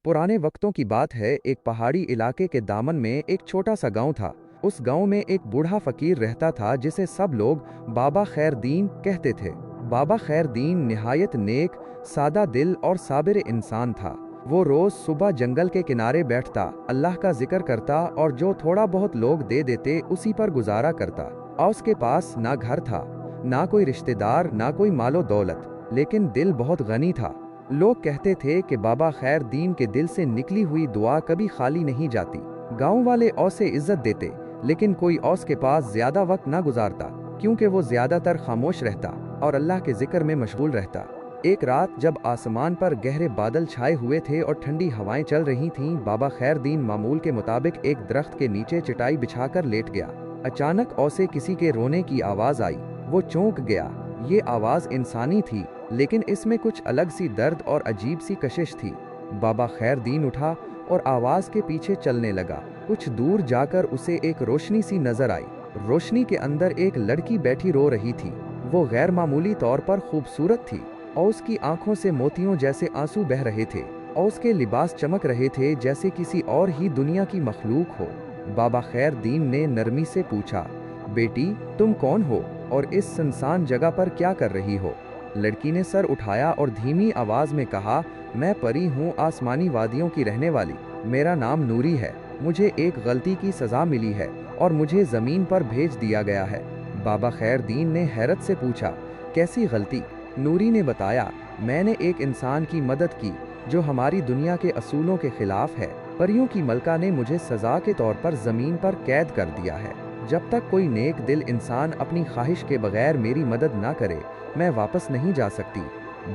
पुराने वक्तों की बात है। एक पहाड़ी इलाके के दामन में एक छोटा सा गांव था। उस गांव में एक बूढ़ा फकीर रहता था जिसे सब लोग बाबा खैरदीन कहते थे। बाबा खैरदीन निहायत नेक, सादा दिल और साबिर इंसान था। वो रोज सुबह जंगल के किनारे बैठता, अल्लाह का जिक्र करता और जो थोड़ा बहुत लोग दे देते उसी पर गुजारा करता। और उसके पास ना घर था, ना कोई रिश्तेदार, ना कोई मालो दौलत, लेकिन दिल बहुत गनी था। लोग कहते थे कि बाबा खैरदीन के दिल से निकली हुई दुआ कभी खाली नहीं जाती। गांव वाले औसे इज्जत देते, लेकिन कोई औस के पास ज्यादा वक्त ना गुजारता, क्योंकि वो ज्यादातर खामोश रहता और अल्लाह के जिक्र में मशगूल रहता। एक रात जब आसमान पर गहरे बादल छाए हुए थे और ठंडी हवाएं चल रही थीं, बाबा खैरदीन मामूल के मुताबिक एक दरख्त के नीचे चटाई बिछाकर लेट गया। अचानक औसे किसी के रोने की आवाज आई। वो चौंक गया। ये आवाज इंसानी थी, लेकिन इसमें कुछ अलग सी दर्द और अजीब सी कशिश थी। बाबा खैरदीन उठा और आवाज के पीछे चलने लगा। कुछ दूर जाकर उसे एक रोशनी सी नजर आई। रोशनी के अंदर एक लड़की बैठी रो रही थी। वो गैर मामूली तौर पर खूबसूरत थी और उसकी आंखों से मोतियों जैसे आंसू बह रहे थे और उसके लिबास चमक रहे थे जैसे किसी और ही दुनिया की मखलूक हो। बाबा खैरदीन ने नरमी से पूछा, बेटी तुम कौन हो और इस सुनसान जगह पर क्या कर रही हो? लड़की ने सर उठाया और धीमी आवाज में कहा, मैं परी हूँ, आसमानी वादियों की रहने वाली। मेरा नाम नूरी है। मुझे एक गलती की सजा मिली है और मुझे जमीन पर भेज दिया गया है। बाबा खैरदीन ने हैरत से पूछा, कैसी गलती? नूरी ने बताया, मैंने एक इंसान की मदद की जो हमारी दुनिया के असूलों के खिलाफ है। परियों की मलका ने मुझे सजा के तौर पर जमीन पर कैद कर दिया है। जब तक कोई नेक दिल इंसान अपनी ख्वाहिश के बगैर मेरी मदद ना करे, मैं वापस नहीं जा सकती।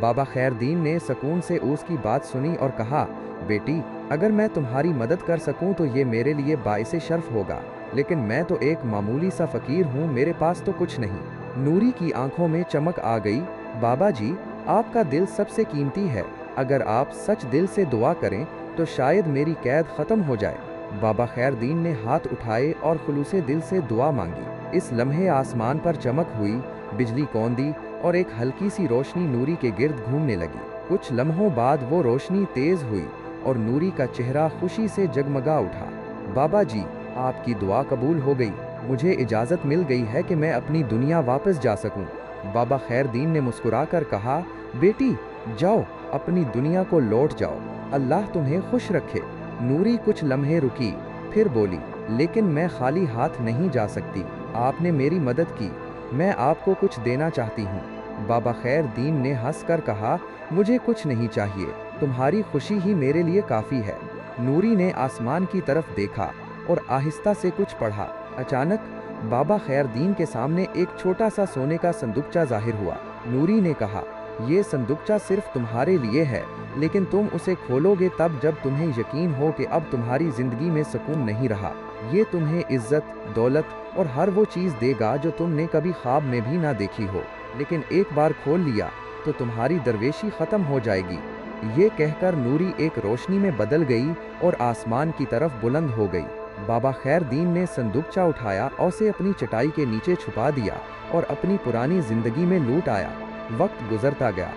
बाबा खैरदीन ने सुकून से उसकी बात सुनी और कहा, बेटी अगर मैं तुम्हारी मदद कर सकूं तो ये मेरे लिए बाइसे शर्फ होगा, लेकिन मैं तो एक मामूली सा फकीर हूँ, मेरे पास तो कुछ नहीं। नूरी की आंखों में चमक आ गई। बाबा जी, आपका दिल सबसे कीमती है। अगर आप सच दिल से दुआ करें तो शायद मेरी कैद खत्म हो जाए। बाबा खैरदीन ने हाथ उठाए और खुलूसे दिल से दुआ मांगी। इस लम्हे आसमान पर चमक हुई, बिजली कौंदी और एक हल्की सी रोशनी नूरी के गिर्द घूमने लगी। कुछ लम्हों बाद वो रोशनी तेज हुई और नूरी का चेहरा खुशी से जगमगा उठा। बाबा जी, आपकी दुआ कबूल हो गई। मुझे इजाज़त मिल गई है कि मैं अपनी दुनिया वापस जा सकूं। बाबा खैरदीन ने मुस्कुराकर कहा, बेटी जाओ, अपनी दुनिया को लौट जाओ। अल्लाह तुम्हें खुश रखे। नूरी कुछ लम्हे रुकी, फिर बोली, लेकिन मैं खाली हाथ नहीं जा सकती। आपने मेरी मदद की, मैं आपको कुछ देना चाहती हूँ। बाबा खैरदीन ने हंसकर कहा, मुझे कुछ नहीं चाहिए, तुम्हारी खुशी ही मेरे लिए काफ़ी है। नूरी ने आसमान की तरफ देखा और आहिस्ता से कुछ पढ़ा। अचानक बाबा खैरदीन के सामने एक छोटा सा सोने का संदूकचा जाहिर हुआ। नूरी ने कहा, ये संदूकचा सिर्फ तुम्हारे लिए है, लेकिन तुम उसे खोलोगे तब जब तुम्हें यकीन हो कि अब तुम्हारी जिंदगी में सुकून नहीं रहा। ये तुम्हें इज्जत, दौलत और हर वो चीज़ देगा जो तुमने कभी ख्वाब में भी ना देखी हो, लेकिन एक बार खोल लिया तो तुम्हारी दरवेशी ख़त्म हो जाएगी। ये कहकर नूरी एक रोशनी में बदल गई और आसमान की तरफ बुलंद हो गई। बाबा खैरदीन ने संदूकचा उठाया और उसे अपनी चटाई के नीचे छुपा दिया और अपनी पुरानी जिंदगी में लूट आया। वक्त गुजरता गया,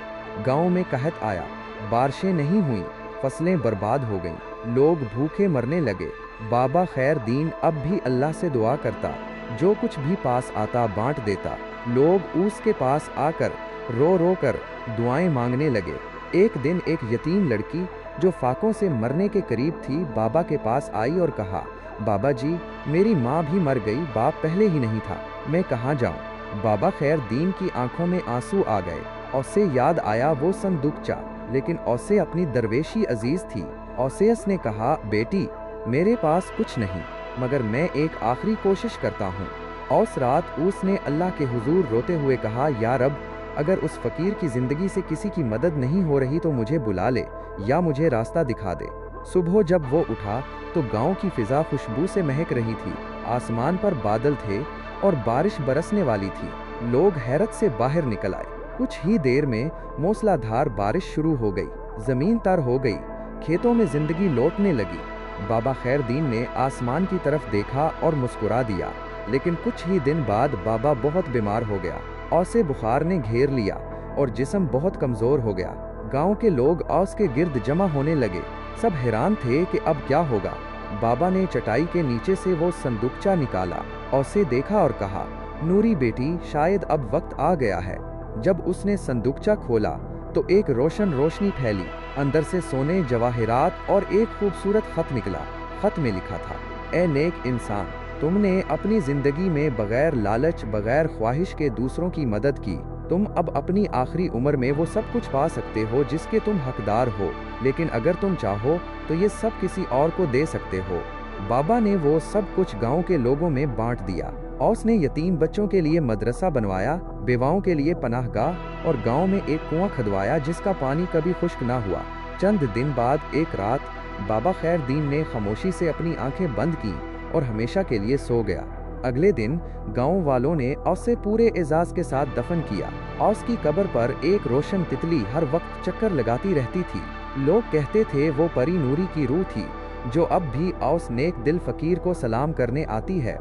गांव में कहत आया, बारिशें नहीं हुई, फसलें बर्बाद हो गईं, लोग भूखे मरने लगे। बाबा खैरदीन अब भी अल्लाह से दुआ करता, जो कुछ भी पास आता बांट देता। लोग उसके पास आकर रो रो कर दुआएं मांगने लगे। एक दिन एक यतीम लड़की जो फाकों से मरने के करीब थी, बाबा के पास आई और कहा, बाबा जी, मेरी माँ भी मर गई, बाप पहले ही नहीं था, मैं कहाँ जाऊँ? बाबा खैरदीन की आंखों में आंसू आ गए। औसे याद आया वो संदूकचा, लेकिन औसे अपनी दरवेशी अजीज थी। औसेस ने कहा, बेटी मेरे पास कुछ नहीं, मगर मैं एक आखिरी कोशिश करता हूँ। औस रात उसने अल्लाह के हुजूर रोते हुए कहा, या रब, अगर उस फकीर की जिंदगी से किसी की मदद नहीं हो रही तो मुझे बुला ले या मुझे रास्ता दिखा दे। सुबह जब वो उठा तो गांव की फिजा खुशबू से महक रही थी। आसमान पर बादल थे और बारिश बरसने वाली थी। लोग हैरत से बाहर निकल आए। कुछ ही देर में मूसलाधार बारिश शुरू हो गई। जमीन तर हो गई, खेतों में जिंदगी लौटने लगी। बाबा खैरदीन ने आसमान की तरफ देखा और मुस्कुरा दिया, लेकिन कुछ ही दिन बाद बाबा बहुत बीमार हो गया। औसे बुखार ने घेर लिया और जिस्म बहुत कमजोर हो गया। गांव के लोग औस के गिर्द जमा होने लगे। सब हैरान थे कि अब क्या होगा। बाबा ने चटाई के नीचे से वो संदूकचा निकाला और उसे देखा और कहा, नूरी बेटी, शायद अब वक्त आ गया है। जब उसने संदूकचा खोला तो एक रोशनी फैली। अंदर से सोने, जवाहरात और एक खूबसूरत खत निकला। खत में लिखा था, ए नेक इंसान, तुमने अपनी जिंदगी में बगैर लालच, बगैर ख्वाहिश के दूसरों की मदद की। तुम अब अपनी आखिरी उम्र में वो सब कुछ पा सकते हो जिसके तुम हकदार हो, लेकिन अगर तुम चाहो तो ये सब किसी और को दे सकते हो। बाबा ने वो सब कुछ गांव के लोगों में बांट दिया और उसने यतीम बच्चों के लिए मदरसा बनवाया, बेवाओं के लिए पनाहगाह और गांव में एक कुआं खुदवाया जिसका पानी कभी खुश्क ना हुआ। चंद दिन बाद एक रात बाबा खैरदीन ने खामोशी से अपनी आंखें बंद की और हमेशा के लिए सो गया। अगले दिन गांव वालों ने उसे पूरे एजाज के साथ दफन किया और उसकी कब्र पर एक रोशन तितली हर वक्त चक्कर लगाती रहती थी। लोग कहते थे वो परी नूरी की रूह थी जो अब भी औस नेक दिल फकीर को सलाम करने आती है।